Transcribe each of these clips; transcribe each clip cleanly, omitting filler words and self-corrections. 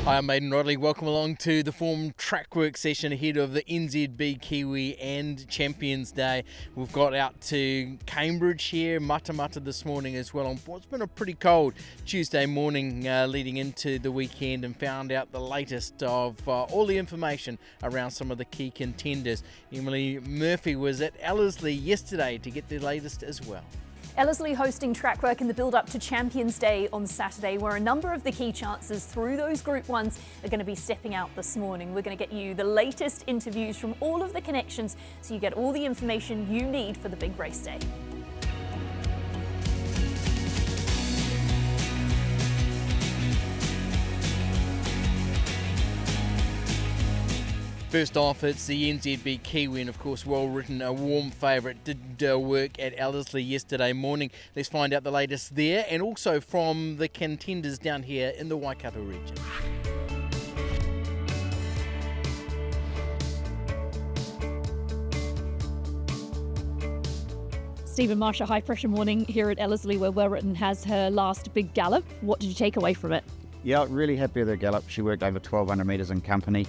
Hi, I'm Aidan Rodley. Welcome along to the form trackwork session ahead of the NZB Kiwi and Champions Day. We've got out to Cambridge here, Matamata this morning as well, on what's been a pretty cold Tuesday morning leading into the weekend, and found out the latest of all the information around some of the key contenders. Emily Murphy was at Ellerslie yesterday to get the latest as well. Ellerslie hosting trackwork in the build-up to Champions Day on Saturday, where a number of the key chances through those Group 1s are going to be stepping out this morning. We're going to get you the latest interviews from all of the connections so you get all the information you need for the big race day. First off, it's the NZB Kiwi, and of course, well written, a warm favourite. Did work at Ellerslie yesterday morning. Let's find out the latest there, and also from the contenders down here in the Waikato region. Stephen Marsha, high pressure morning here at Ellerslie, where Well Written has her last big gallop. What did you take away from it? Yeah, really happy with her gallop. She worked over 1,200 metres in company.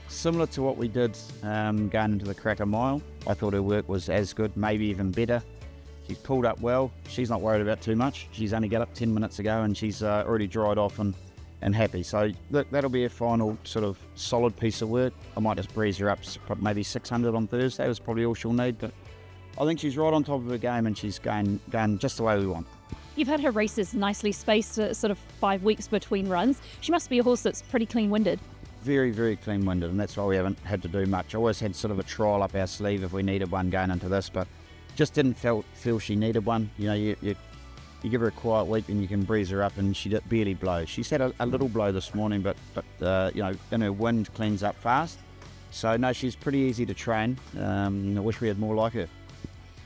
Similar to what we did going into the Cracker Mile. I thought her work was as good, maybe even better. She's pulled up well. She's not worried about too much. She's only got up 10 minutes ago and she's already dried off and happy. So look, that'll be a final sort of solid piece of work. I might just breeze her up maybe 600 on Thursday. That's probably all she'll need. But I think she's right on top of her game and she's going just the way we want. You've had her races nicely spaced, sort of 5 weeks between runs. She must be a horse that's pretty clean-winded. Very, very clean-winded, and that's why we haven't had to do much. I always had sort of a trial up our sleeve if we needed one going into this, but just didn't feel she needed one. You know, you give her a quiet week and you can breeze her up, and she barely blows. She's had a little blow this morning, but you know, and her wind cleans up fast. So no, she's pretty easy to train. I wish we had more like her.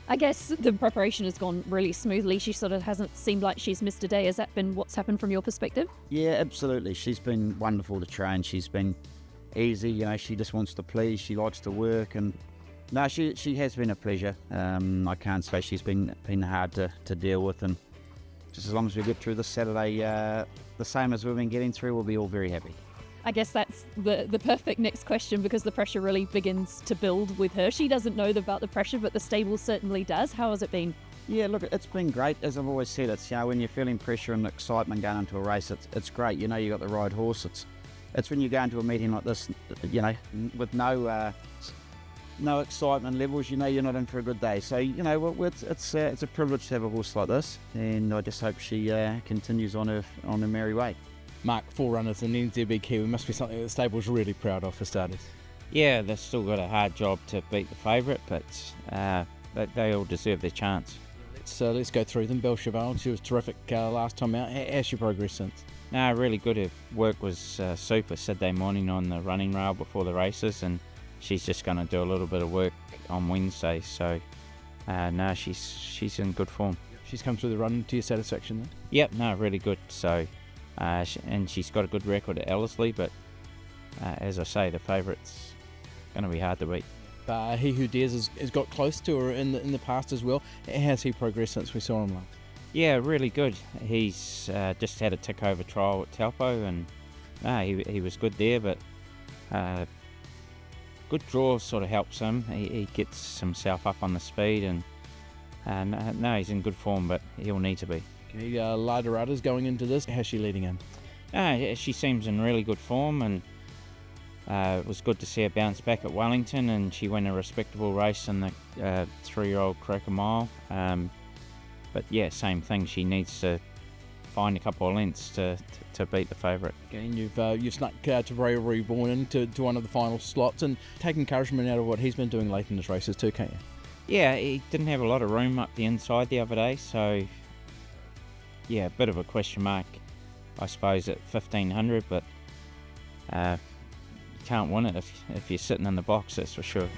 I guess the preparation has gone really smoothly. She sort of hasn't seemed like she's missed a day. Has that been what's happened from your perspective? Yeah, absolutely. She's been wonderful to train. She's been easy. You know, she just wants to please. She likes to work, and no, she has been a pleasure. I can't say she's been hard to deal with, and just as long as we get through this Saturday, the same as we've been getting through, we'll be all very happy. I guess that's the perfect next question, because the pressure really begins to build with her. She doesn't know about the pressure, but the stable certainly does. How has it been? Yeah, look, it's been great. As I've always said, it's, you know, when you're feeling pressure and excitement going into a race, it's great. You know you got the right horse. It's when you go into a meeting like this, you know, with no excitement levels, you know you're not in for a good day. So, you know, it's a privilege to have a horse like this, and I just hope she continues on her merry way. Mark, 4 runners in NZB Kiwi must be something that the stable's really proud of, for starters. Yeah, they've still got a hard job to beat the favourite, but they all deserve their chance. Let's go through them. Belle Cheval, she was terrific last time out. How's she progressed since? No, really good. Her work was super Saturday morning on the running rail before the races, and she's just going to do a little bit of work on Wednesday. So, no, she's in good form. She's come through the run to your satisfaction then? Yep, no, really good. So. And she's got a good record at Ellerslie, but as I say, the favourite's going to be hard to beat. He Who Dares has got close to her in the past as well. How's he progressed since we saw him last? Yeah, really good. He's just had a tick-over trial at Taupo, and he was good there, but good draw sort of helps him. He gets himself up on the speed, and no, he's in good form, but he'll need to be. Any lighter udders going into this? How's she leading in? She seems in really good form, and it was good to see her bounce back at Wellington, and she won a respectable race in the 3-year-old Cracker Mile. But yeah, same thing. She needs to find a couple of lengths to beat the favourite. Again, you've snuck Ray Reborn into one of the final slots and take encouragement out of what he's been doing late in his races too, can't you? Yeah, he didn't have a lot of room up the inside the other day, so yeah, a bit of a question mark, I suppose, at 1,500, but you can't win it if you're sitting in the box, that's for sure.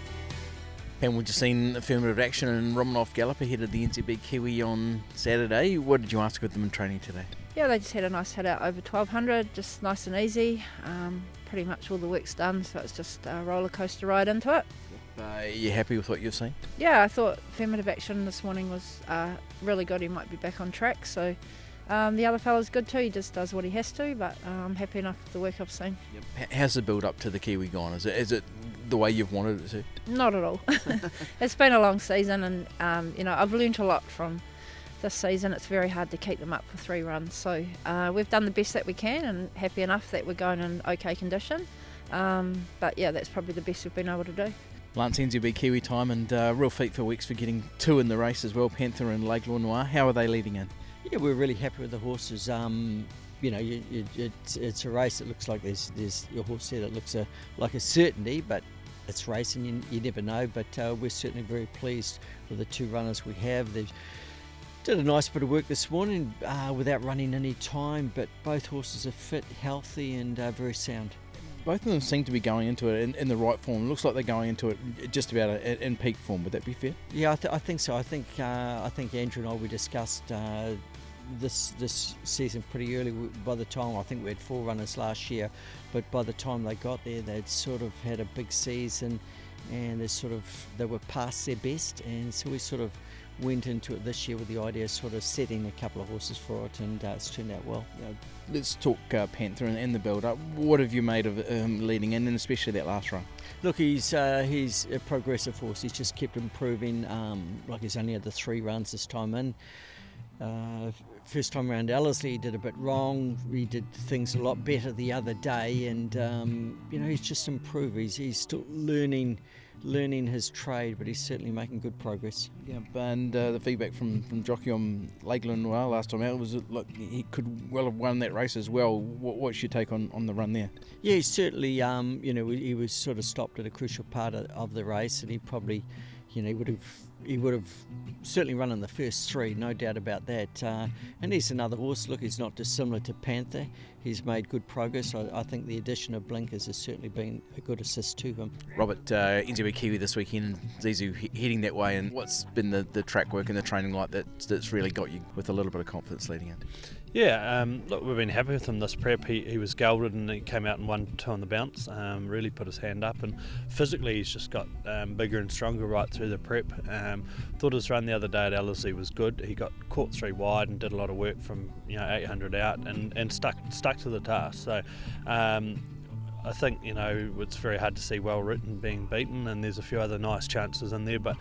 And we've just seen affirmative action and Romanov Gallop ahead of the NZB Kiwi on Saturday. What did you ask with them in training today? Yeah, they just had a nice head out over 1,200, just nice and easy. Pretty much all the work's done, so it's just a roller coaster ride into it. Are you happy with what you've seen? Yeah, I thought affirmative action this morning was really good. He might be back on track, so The other fella's good too, he just does what he has to, but I'm happy enough with the work I've seen. How's the build up to the Kiwi gone? Is it the way you've wanted it to? Not at all. It's been a long season, and I've learnt a lot from this season. It's very hard to keep them up for 3 runs, so we've done the best that we can, and happy enough that we're going in okay condition. But yeah, that's probably the best we've been able to do. Lance, NZB Kiwi time, and real feat for Weeks for getting 2 in the race as well, Panther and Lake Noir. How are they leading in? Yeah, we're really happy with the horses. It's a race that looks like there's your horse there that looks like a certainty, but it's racing, you never know. But we're certainly very pleased with the 2 runners we have. They did a nice bit of work this morning without running any time, but both horses are fit, healthy and very sound. Both of them seem to be going into it in the right form. It looks like they're going into it just about in peak form. Would that be fair? Yeah, I think so. I think Andrew and I, we discussed this season pretty early. By the time, I think we had 4 runners last year, but by the time they got there, they'd sort of had a big season, and they were past their best, and so we sort of went into it this year with the idea of sort of setting a couple of horses for it, and it's turned out well. Let's talk Panther and the build-up. What have you made of him leading in, and especially that last run? Look, he's a progressive horse. He's just kept improving. Like he's only had the 3 runs this time in. First time around Ellerslie, he did a bit wrong. He did things a lot better the other day, and he's just improved. He's still learning his trade, but he's certainly making good progress. Yeah, and the feedback from jockey on Lake Noir last time out was look, he could well have won that race as well. What's your take on the run there? Yeah, he certainly, he was sort of stopped at a crucial part of the race, and he probably, he would have certainly run in the first 3, no doubt about that. And he's another horse. Look, he's not dissimilar to Panther. He's made good progress. I think the addition of blinkers has certainly been a good assist to him. Robert, NZB Kiwi this weekend, Zizou heading that way, and what's been the track work and the training like that's really got you with a little bit of confidence leading in? Yeah, look, we've been happy with him this prep. He was gelded and he came out and won 2 on the bounce, really put his hand up, and physically he's just got bigger and stronger right through the prep. Thought his run the other day at Ellerslie was good. He got caught 3 wide and did a lot of work from 800 out and stuck to the task. So I think it's very hard to see Well Written being beaten, and there's a few other nice chances in there, but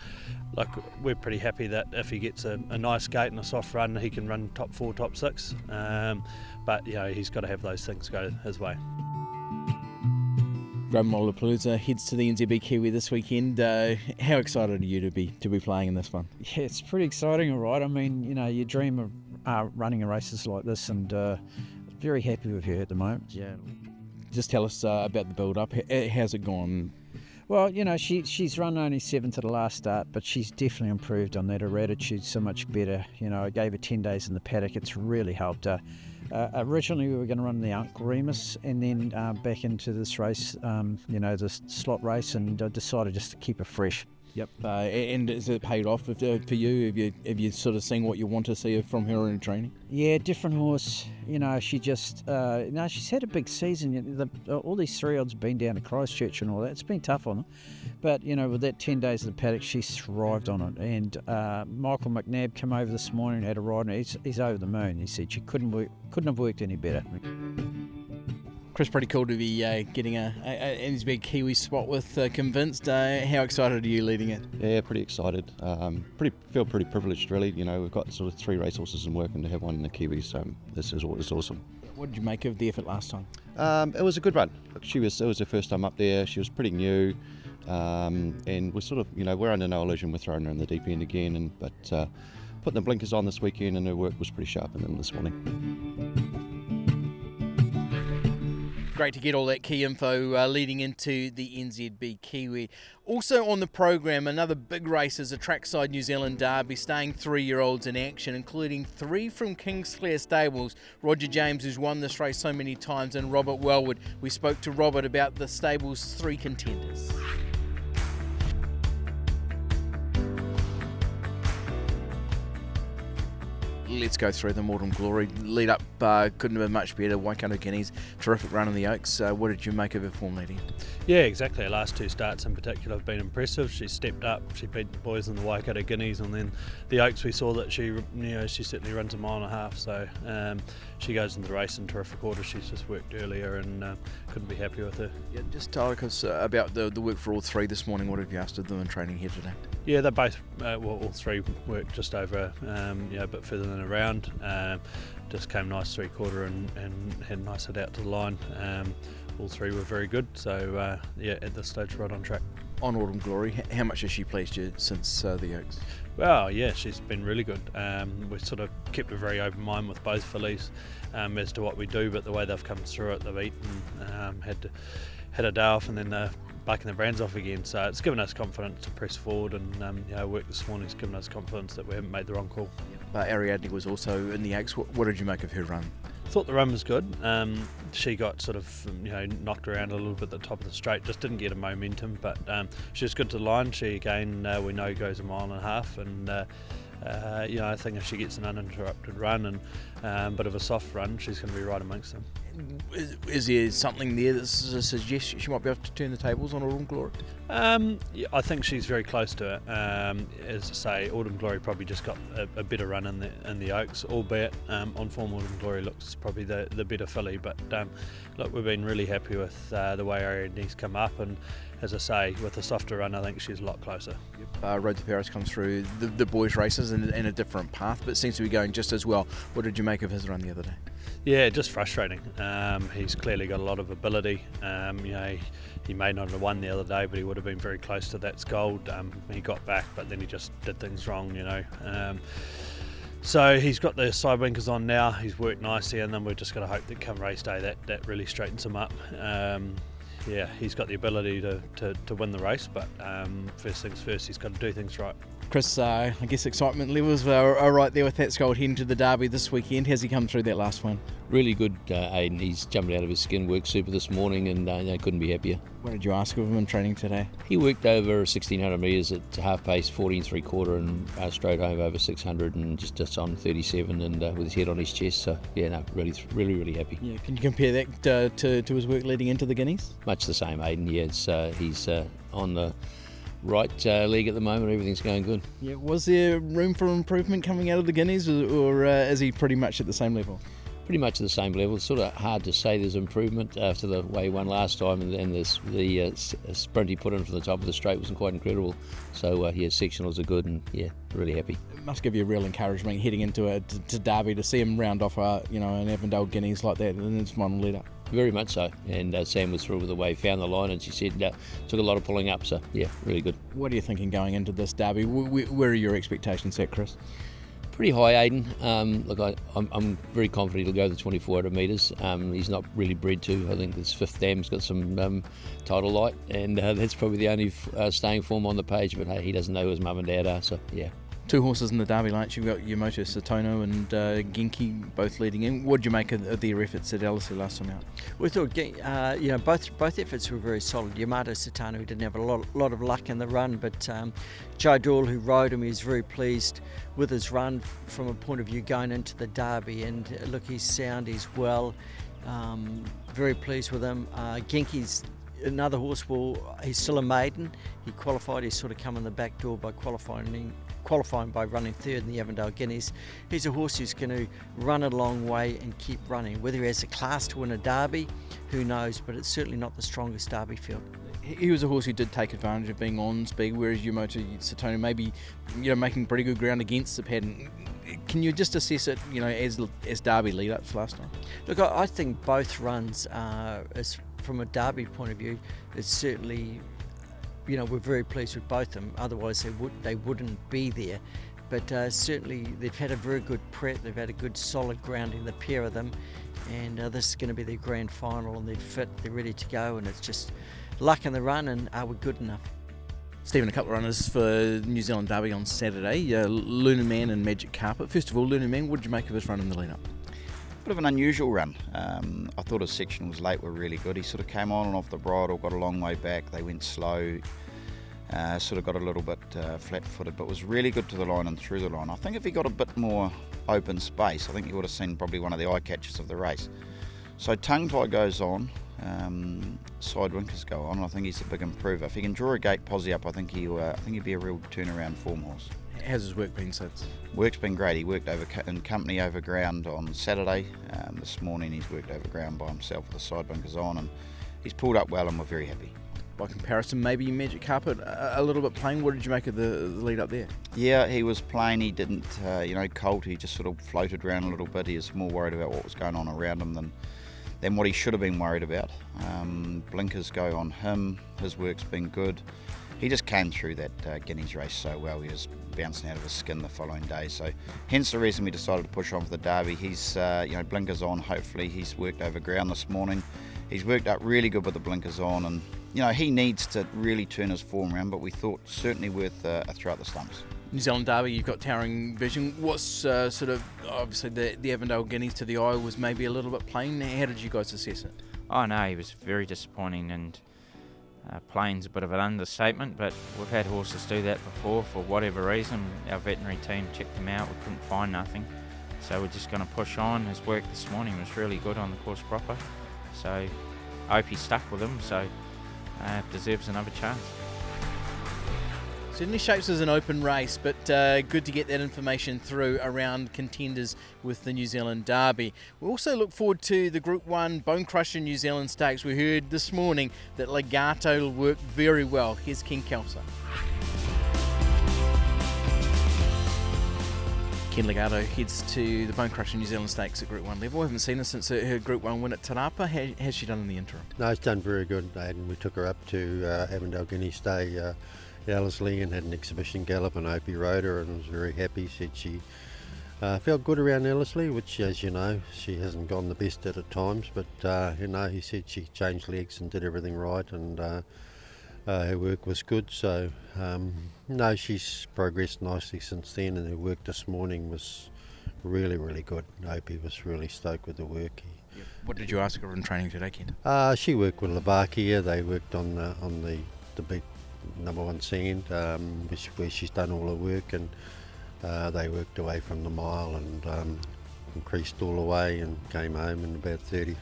like we're pretty happy that if he gets a nice gate and a soft run, he can run top 4, top 6. But he's got to have those things go his way. Graham Mollapalooza heads to the NZB Kiwi this weekend. How excited are you to be playing in this one? Yeah, it's pretty exciting, all right. I mean, you dream of running races like this, and very happy with her at the moment. Yeah. Just tell us about the build-up. How's it gone? Well, she's run only 7th at the last start, but she's definitely improved on that. Her attitude's so much better. I gave her 10 days in the paddock. It's really helped her. Originally, we were going to run the Uncle Remus and then back into this race, this slot race, and decided just to keep her fresh. Yep. And has it paid off for you? Have you sort of seen what you want to see from her in training? Yeah, different horse. She just, she's had a big season. All these 3-year-olds have been down to Christchurch and all that. It's been tough on them. But, with that 10 days of the paddock, she's thrived on it. And Michael McNabb came over this morning and had a ride, and he's over the moon. He said she couldn't have worked any better. Chris, pretty cool to be getting a NZB Kiwi spot with Convinced. How excited are you leading it? Yeah, pretty excited. Feel pretty privileged, really. We've got sort of 3 racehorses in work, and to have one in the Kiwi, so this is awesome. What did you make of the effort last time? It was a good run. It was her first time up there. She was pretty new, and we're sort of, we're under no illusion we're throwing her in the deep end again. But putting the blinkers on this weekend, and her work was pretty sharp in them this morning. Great to get all that key info leading into the NZB Kiwi. Also on the program, another big race is a Trackside New Zealand Derby, staying 3-year-olds in action, including 3 from Kingsclere Stables. Roger James, who's won this race so many times, and Robert Wellwood. We spoke to Robert about the stable's 3 contenders. let's go through them. Autumn Glory lead up couldn't have been much better. Waikato Guineas, terrific run in the Oaks. What did you make of her form leading? Yeah, exactly. Her last two starts in particular have been impressive. She stepped up. She beat the boys in the Waikato Guineas, and then the Oaks we saw that she certainly runs a mile and a half. So she goes into the race in terrific order. She's just worked earlier and couldn't be happy with her. Yeah, just tell us about the work for all three this morning. What have you asked of them in training here today? Yeah, they both, all three worked just over, a bit further than around. Just came nice 3/4 and had a nice hit out to the line. All three were very good, so at this stage right on track. On Autumn Glory, how much has she pleased you since the Oaks? Well, yeah, she's been really good. We sort of kept a very open mind with both fillies as to what we do, but the way they've come through it, they've eaten, had a day off, and then they're bucking the brands off again. So it's given us confidence to press forward, and work this morning's given us confidence that we haven't made the wrong call. Ariadne was also in the Oaks. What did you make of her run? Thought the run was good. She got sort of knocked around a little bit at the top of the straight, just didn't get a momentum, but she was good to the line. She again we know goes a mile and a half, and I think if she gets an uninterrupted run and a bit of a soft run, she's going to be right amongst them. Is there something there that suggests she might be able to turn the tables on Autumn Glory? I think she's very close to it. As I say, Autumn Glory probably just got a better run in the Oaks, albeit on form Autumn Glory looks probably the better filly. But look, we've been really happy with the way Ariadne's come up, and as I say, with a softer run, I think she's a lot closer. Road to Paris comes through the boys' races in a different path, but seems to be going just as well. What did you make of his run the other day? Yeah, just frustrating. He's clearly got a lot of ability. He may not have won the other day, but he would have been very close to that gold. He got back, but then he just did things wrong, So he's got the side winkers on now. He's worked nicely, and then we're just going to hope that come race day that really straightens him up. He's got the ability to win the race, but first things first, he's got to do things right. Chris, I guess excitement levels are right there with that Scold heading to the Derby this weekend. How's he come through that last one? Really good, Aidan. He's jumped out of his skin, worked super this morning, and couldn't be happier. What did you ask of him in training today? He worked over 1,600 metres at half pace, 14 3/4, and straight home over 600 and just on 37 and with his head on his chest. So, really happy. Yeah, can you compare that to his work leading into the Guineas? Much the same, Aidan. Yeah, he's on the right leg at the moment. Everything's going good. Yeah, was there room for improvement coming out of the Guineas, or is he pretty much at the same level? Pretty much at the same level. It's sort of hard to say there's improvement after the way he won last time, and the sprint he put in from the top of the straight wasn't quite incredible. So sectionals are good, and really happy. It must give you a real encouragement heading into to Derby to see him round off an Avondale Guineas like that in his final lead up. Very much so, and Sam was thrilled with the way he found the line, and she said took a lot of pulling up, so really good. What are you thinking going into this Derby? Where are your expectations at, Chris? Pretty high, Aidan. Look, I'm very confident he'll go the 2,400 metres. He's not really bred to. I think this fifth dam's got some title light, and that's probably the only staying form on the page, but hey, he doesn't know who his mum and dad are, so yeah. Two horses in the Derby lights. You've got Yamoto Satono and Genki both leading in. What did you make of their efforts at Ellerslie last time out? We thought, both efforts were very solid. Yamato Satono didn't have a lot of luck in the run, but Joe Doyle, who rode him, is very pleased with his run from a point of view going into the Derby. And look, he's sound, he's well, very pleased with him. Genki's another horse. He's still a maiden. He qualified. He's sort of come in the back door by qualifying by running third in the Avondale Guineas. He's a horse who's going to run a long way and keep running. Whether he has the class to win a Derby, who knows, but it's certainly not the strongest Derby field. He was a horse who did take advantage of being on speed, whereas Yamoto Satono maybe making pretty good ground against the pattern. Can you just assess it, as Derby lead-ups last time? Look, I think both runs, from a Derby point of view, it's certainly, we're very pleased with both of them. Otherwise, they wouldn't be there. But certainly, they've had a very good prep. They've had a good solid grounding, the pair of them. And this is going to be their grand final, and they're fit, they're ready to go, and it's just luck in the run, and are we good enough? Stephen, a couple of runners for New Zealand Derby on Saturday, Lunar Man and Magic Carpet. First of all, Lunar Man, what did you make of his run in the lead-up? Bit of an unusual run. I thought his sectionals late were really good. He sort of came on and off the bridle, got a long way back. They went slow. Sort of got a little bit flat-footed, but was really good to the line and through the line. I think if he got a bit more open space, I think he would have seen probably one of the eye catches of the race. So tongue tie goes on, side winkers go on, and I think he's a big improver. If he can draw a gate posse up, I think he'd be a real turnaround form horse. How's his work been since? Work's been great. He worked in company over ground on Saturday. This morning he's worked over ground by himself with the side winkers on, and he's pulled up well, and we're very happy. By comparison, maybe Magic Carpet a little bit plain. What did you make of the lead up there? Yeah, he was plain. He didn't, colt. He just sort of floated around a little bit. He was more worried about what was going on around him than what he should have been worried about. Blinkers go on him. His work's been good. He just came through that Guineas race so well. He was bouncing out of his skin the following day. So hence the reason we decided to push on for the Derby. He's, blinkers on. Hopefully he's worked over ground this morning. He's worked up really good with the blinkers on, and he needs to really turn his form around, but we thought certainly worth a throw at the stumps. New Zealand Derby, you've got towering vision. What's sort of, obviously the Avondale Guineas to the eye was maybe a little bit plain. How did you guys assess it? Oh no, he was very disappointing, and plain's a bit of an understatement, but we've had horses do that before for whatever reason. Our veterinary team checked him out, we couldn't find nothing, so we're just going to push on. His work this morning was really good on the course proper, so I hope he stuck with him, so deserves another chance. Certainly shapes as an open race, but good to get that information through around contenders with the New Zealand Derby. We also look forward to the Group 1 Bone Crusher New Zealand Stakes. We heard this morning that Legato will work very well. Here's Ken Kelso. Ken Legato heads to the Bone Crusher New Zealand Stakes at Group 1 level. We haven't seen her since her Group 1 win at Te Rapa. How has she done in the interim? No, she's done very good, Aidan. We took her up to Avondale Guineas Day Ellerslie and had an exhibition gallop, and Opie rode her and was very happy. Said she felt good around Ellerslie, which, as you know, she hasn't gone the best at times, but he said she changed legs and did everything right, and her work was good. So no, she's progressed nicely since then, and her work this morning was really, really good. Opie was really stoked with the work. Yep. What did you ask her in training today, Ken? She worked with Lavakia. They worked on the big number 1 sand, where she's done all her work, and they worked away from the mile and increased all the way and came home in about 30,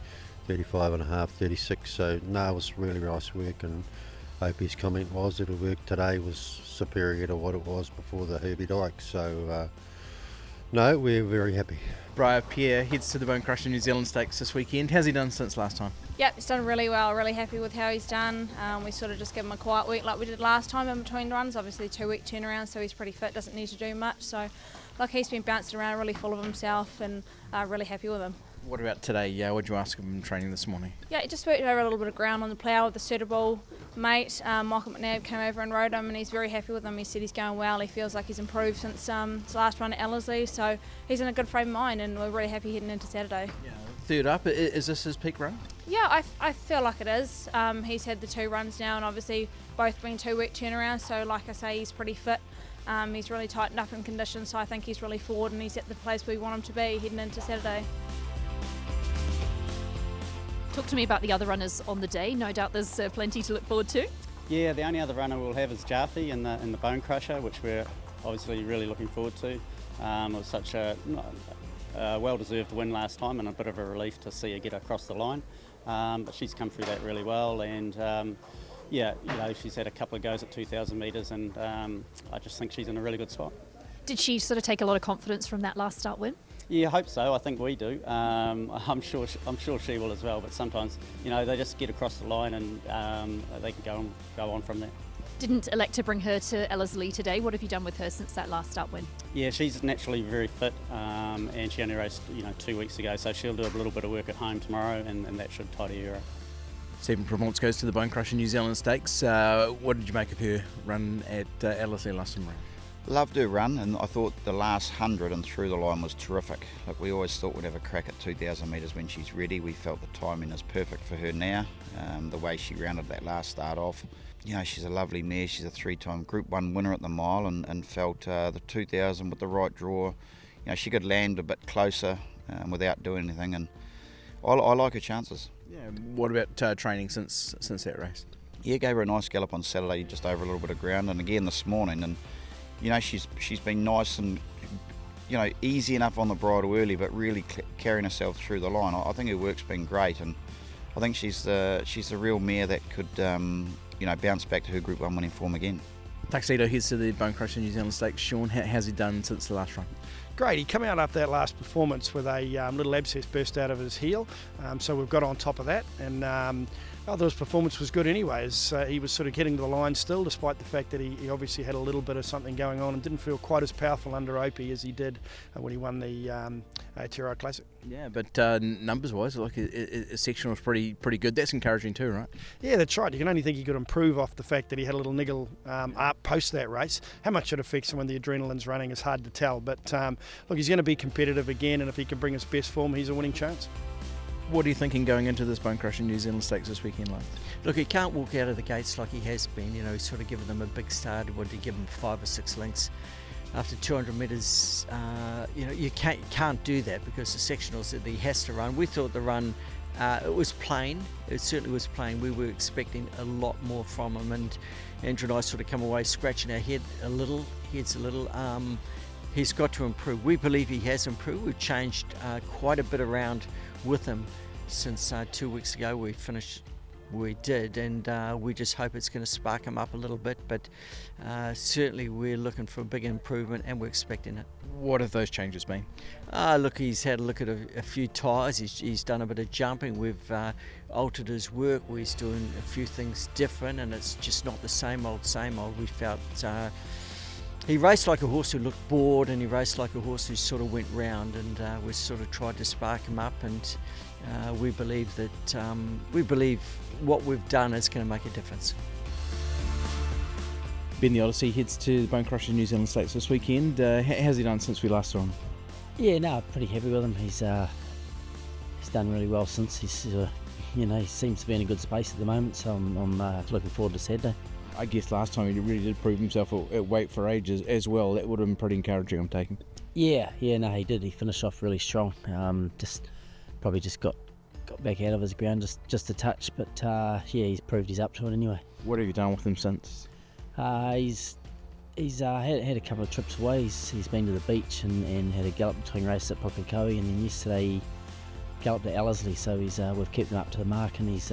35 and a half, 36. So no, it was really nice work, and Opie's comment was that her work today was superior to what it was before the Herbie Dyke. So no, we're very happy. Briar Pierre heads to the Bone Crusher New Zealand Stakes this weekend. How's he done since last time? Yep, he's done really well, really happy with how he's done. We sort of just give him a quiet week like we did last time in between runs. Obviously 2-week turnaround, so he's pretty fit, doesn't need to do much. So he's been bouncing around, really full of himself, and really happy with him. What about today? What did you ask him in training this morning? Yeah, he just worked over a little bit of ground on the plough with a suitable mate. Michael McNabb came over and rode him, and he's very happy with him. He said he's going well. He feels like he's improved since his last run at Ellerslie, so he's in a good frame of mind, and we're really happy heading into Saturday. Yeah. Third up, is this his peak run? Yeah, I feel like it is. He's had the 2 runs now, and obviously both being 2-week turnaround, so like I say, he's pretty fit. He's really tightened up in conditions, so I think he's really forward, and he's at the place we want him to be heading into Saturday. Talk to me about the other runners on the day. No doubt there's plenty to look forward to. Yeah, the only other runner we'll have is Jaffe in the Bone Crusher, which we're obviously really looking forward to. It was such a well-deserved win last time, and a bit of a relief to see her get across the line. But she's come through that really well, and she's had a couple of goes at 2,000 metres, and I just think she's in a really good spot. Did she sort of take a lot of confidence from that last start win? Yeah, I hope so. I think we do. I'm sure she will as well. But sometimes, they just get across the line, and they can go on from there. Didn't elect to bring her to Ellerslie today. What have you done with her since that last start win? Yeah, she's naturally very fit, and she only raced 2 weeks ago, so she'll do a little bit of work at home tomorrow, and that should tidy her up. Stephen Provence goes to the Bone Crusher New Zealand Stakes. What did you make of her run at Ellerslie last summer? Loved her run, and I thought the last 100 and through the line was terrific. Look, we always thought we'd have a crack at 2,000 metres when she's ready. We felt the timing is perfect for her now. The way she rounded that last start off. She's a lovely mare. She's a 3-time Group 1 winner at the mile, and felt the 2,000 with the right draw. She could land a bit closer without doing anything, and I like her chances. Yeah. What about training since that race? Yeah, gave her a nice gallop on Saturday, just over a little bit of ground, and again this morning. And you know, she's been nice and, you know, easy enough on the bridle early, but really carrying herself through the line. I think her work's been great, and I think she's the real mare that could, you know, bounce back to her Group 1 winning form again. Tuxedo heads to the Bone Crusher New Zealand Stakes. Sean, how's he done since the last run? Great, he came out after that last performance with a little abscess burst out of his heel, so we've got on top of that, and I thought his performance was good anyways. He was sort of getting to the line still, despite the fact that he obviously had a little bit of something going on and didn't feel quite as powerful under Opie as he did when he won the Aotearoa Classic. Yeah, but numbers-wise, like his section was pretty good. That's encouraging too, right? Yeah, that's right. You can only think he could improve off the fact that he had a little niggle up post that race. How much it affects him when the adrenaline's running is hard to tell, but look, he's going to be competitive again, and if he can bring his best form, he's a winning chance. What are you thinking going into this Bone Crusher New Zealand Stakes this weekend, like? Look, he can't walk out of the gates like he has been. You know, he's sort of given them a big start. Wanted to give them 5 or 6 lengths after 200 metres. You know, you can't do that because the sectionals that he has to run. We thought the run it was plain. It certainly was plain. We were expecting a lot more from him, and Andrew and I sort of come away scratching our heads a little. He's got to improve. We believe he has improved. We've changed quite a bit around with him since 2 weeks ago we did, and we just hope it's going to spark him up a little bit, but certainly we're looking for a big improvement and we're expecting it. What have those changes been? Look, he's had a look at a few tyres, he's done a bit of jumping, we've altered his work, we're doing a few things different, and it's just not the same old. We felt he raced like a horse who looked bored, and he raced like a horse who sort of went round, and we sort of tried to spark him up, and we believe what we've done is going to make a difference. Ben the Odyssey heads to the Bone Crusher New Zealand Stakes this weekend. How's he done since we last saw him? Yeah, no, pretty happy with him. He's done really well since. He's you know, he seems to be in a good space at the moment, so I'm looking forward to Saturday. I guess last time he really did prove himself at weight for ages as well. That would have been pretty encouraging, I'm taking. Yeah, no, he did. He finished off really strong. Probably just got back out of his ground just a touch, but yeah, he's proved he's up to it anyway. What have you done with him since? He's had a couple of trips away. He's been to the beach and had a gallop between races at Pukekohe, and then yesterday he galloped at Ellerslie, so we've kept him up to the mark, and he's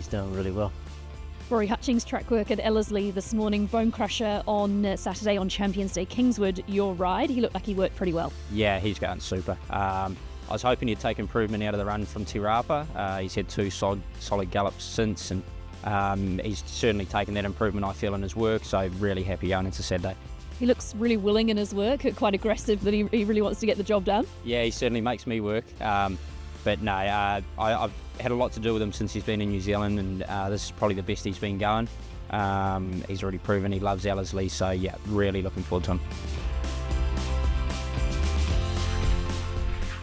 doing really well. Rory Hutchings, track work at Ellerslie this morning. Bone Crusher on Saturday on Champions Day. Kingswood, your ride. He looked like he worked pretty well. Yeah, he's going super. I was hoping he'd take improvement out of the run from Te Rapa. He's had 2 solid gallops since, and he's certainly taken that improvement, I feel, in his work, so really happy going into Saturday. He looks really willing in his work, quite aggressive, that he really wants to get the job done. Yeah, he certainly makes me work. But no, I've had a lot to do with him since he's been in New Zealand, and this is probably the best he's been going. He's already proven he loves Ellerslie, so yeah, really looking forward to him.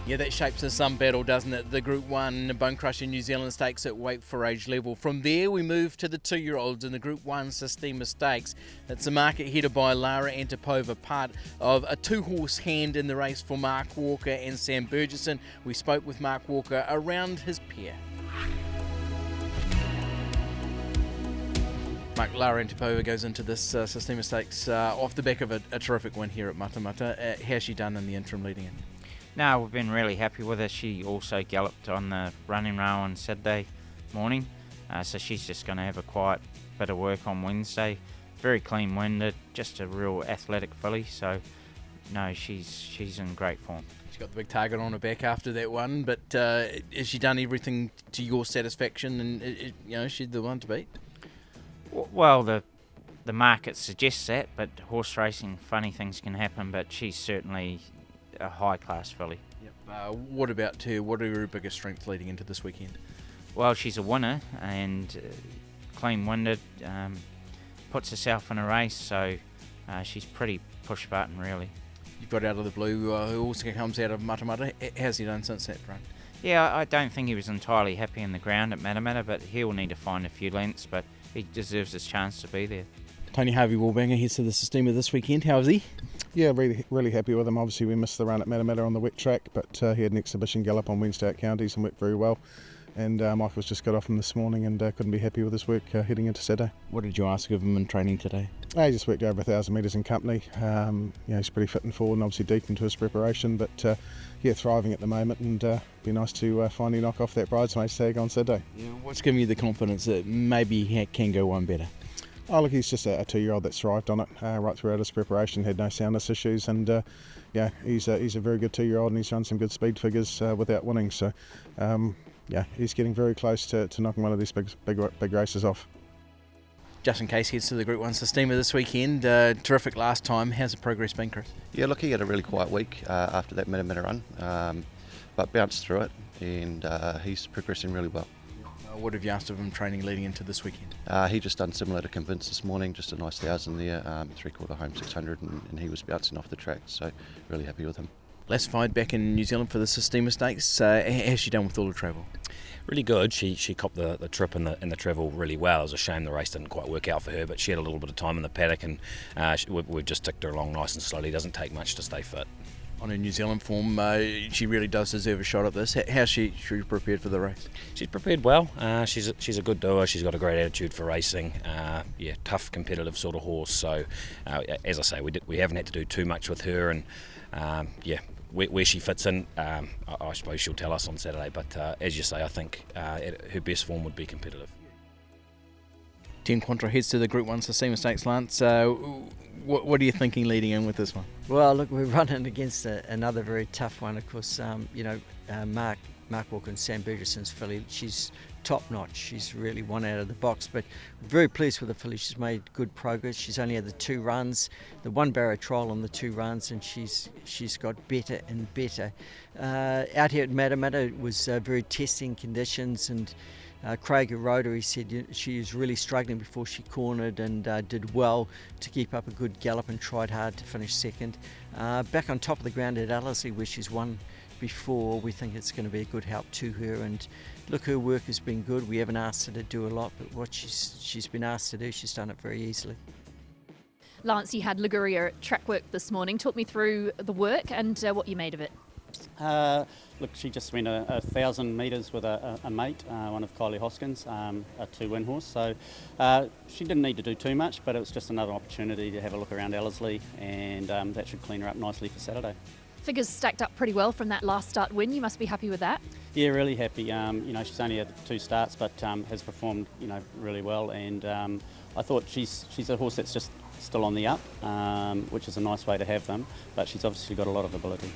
Yeah, that shapes us some battle, doesn't it? The Group 1 Bone Crusher New Zealand Stakes at weight for age level. From there, we move to the 2-year-olds in the Group 1 Sistina Stakes. It's a market headed by Lara Antipova, part of a 2-horse hand in the race for Mark Walker and Sam Burgesson. We spoke with Mark Walker around his pair. Mark, Lara Antipova goes into this Sistina Stakes off the back of a terrific win here at Matamata. How's she done in the interim leading in? No, we've been really happy with her. She also galloped on the running rail on Saturday morning, so she's just going to have a quiet bit of work on Wednesday. Very clean-winded, just a real athletic filly, so no, she's in great form. She got the big target on her back after that one, but has she done everything to your satisfaction, and she's the one to beat? Well, the market suggests that, but horse racing, funny things can happen, but she's certainly a high-class filly. Yep. What about her? What are her biggest strengths leading into this weekend? Well, she's a winner and clean-winded, puts herself in a race, so she's pretty push-button, really. You've got out of the blue, who also comes out of Matamata. How's he done since that run? Yeah, I don't think he was entirely happy in the ground at Matamata, but he'll need to find a few lengths, but he deserves his chance to be there. Tony Harvey-Wallbanger heads to the Sistina this weekend. How is he? Yeah, really happy with him. Obviously, we missed the run at Matamata on the wet track, but he had an exhibition gallop on Wednesday at Counties and worked very well. and Michael's just got off him this morning and couldn't be happy with his work heading into Saturday. What did you ask of him in training today? He just worked over 1,000 metres in company. He's pretty fit and forward and obviously deep into his preparation, but thriving at the moment, and be nice to finally knock off that bridesmaid's tag on Saturday. What's giving you the confidence that maybe he can go one better? Oh, look, he's just a 2-year-old that's thrived on it right throughout his preparation, had no soundness issues, and he's a very good 2-year-old, and he's run some good speed figures without winning. So, he's getting very close to knocking one of these big races off. Justin Case heads to the Group 1 Sistina this weekend. Terrific last time. How's the progress been, Chris? Yeah, look, he had a really quiet week after that minute run, but bounced through it, and he's progressing really well. What have you asked of him training leading into this weekend? He just done similar to Convince this morning, just a nice 1,000 there, 3/4 home 600, and he was bouncing off the track, so really happy with him. Classified back in New Zealand for the Sistina Stakes. How's she done with all the travel? Really good. She copped the trip and the travel really well. It was a shame the race didn't quite work out for her, but she had a little bit of time in the paddock, and we've just ticked her along nice and slowly. It doesn't take much to stay fit. On her New Zealand form, she really does deserve a shot at this. How's she prepared for the race? She's prepared well. She's a good doer. She's got a great attitude for racing. Tough, competitive sort of horse. So, as I say, we haven't had to do too much with her, and where she fits in, I suppose she'll tell us on Saturday. But as you say, I think her best form would be competitive. 10 Contra heads to the Group 1 Sistina Stakes, Lance. What are you thinking leading in with this one? Well, look, we're running against another very tough one. Of course, Mark Walker and Sam Burgesson's filly, she's top notch. She's really one out of the box, but we're very pleased with the filly. She's made good progress. She's only had the 2 runs, the 1 barrow trial on the 2 runs, and she's got better and better. Out here at Matamata, it was very testing conditions, and Craig, who rode her, he said she was really struggling before she cornered, and did well to keep up a good gallop and tried hard to finish second. Back on top of the ground at Ellerslie, where she's won before, we think it's going to be a good help to her. And look, her work has been good. We haven't asked her to do a lot, but what she's been asked to do, she's done it very easily. Lance, you had Liguria at trackwork this morning. Talk me through the work and what you made of it. Look, she just went 1,000 metres with a mate, one of Kylie Hoskins, a 2-win horse. So she didn't need to do too much, but it was just another opportunity to have a look around Ellerslie, and that should clean her up nicely for Saturday. Figures stacked up pretty well from that last start win. You must be happy with that. Yeah, really happy. She's only had 2 starts, but has performed, really well. And I thought she's a horse that's just still on the up, which is a nice way to have them. But she's obviously got a lot of ability.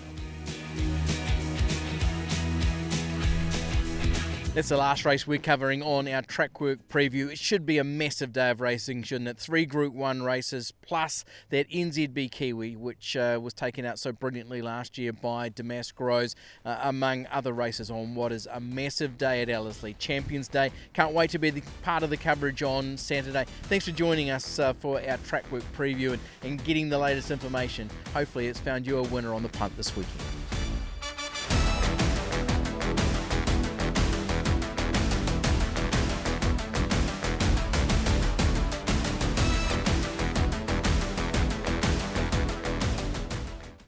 That's the last race we're covering on our trackwork preview. It should be a massive day of racing, shouldn't it? 3 Group 1 races, plus that NZB Kiwi, which was taken out so brilliantly last year by Damask Rose, among other races on what is a massive day at Ellerslie. Champions Day. Can't wait to be part of the coverage on Saturday. Thanks for joining us for our trackwork preview and getting the latest information. Hopefully it's found you a winner on the punt this weekend.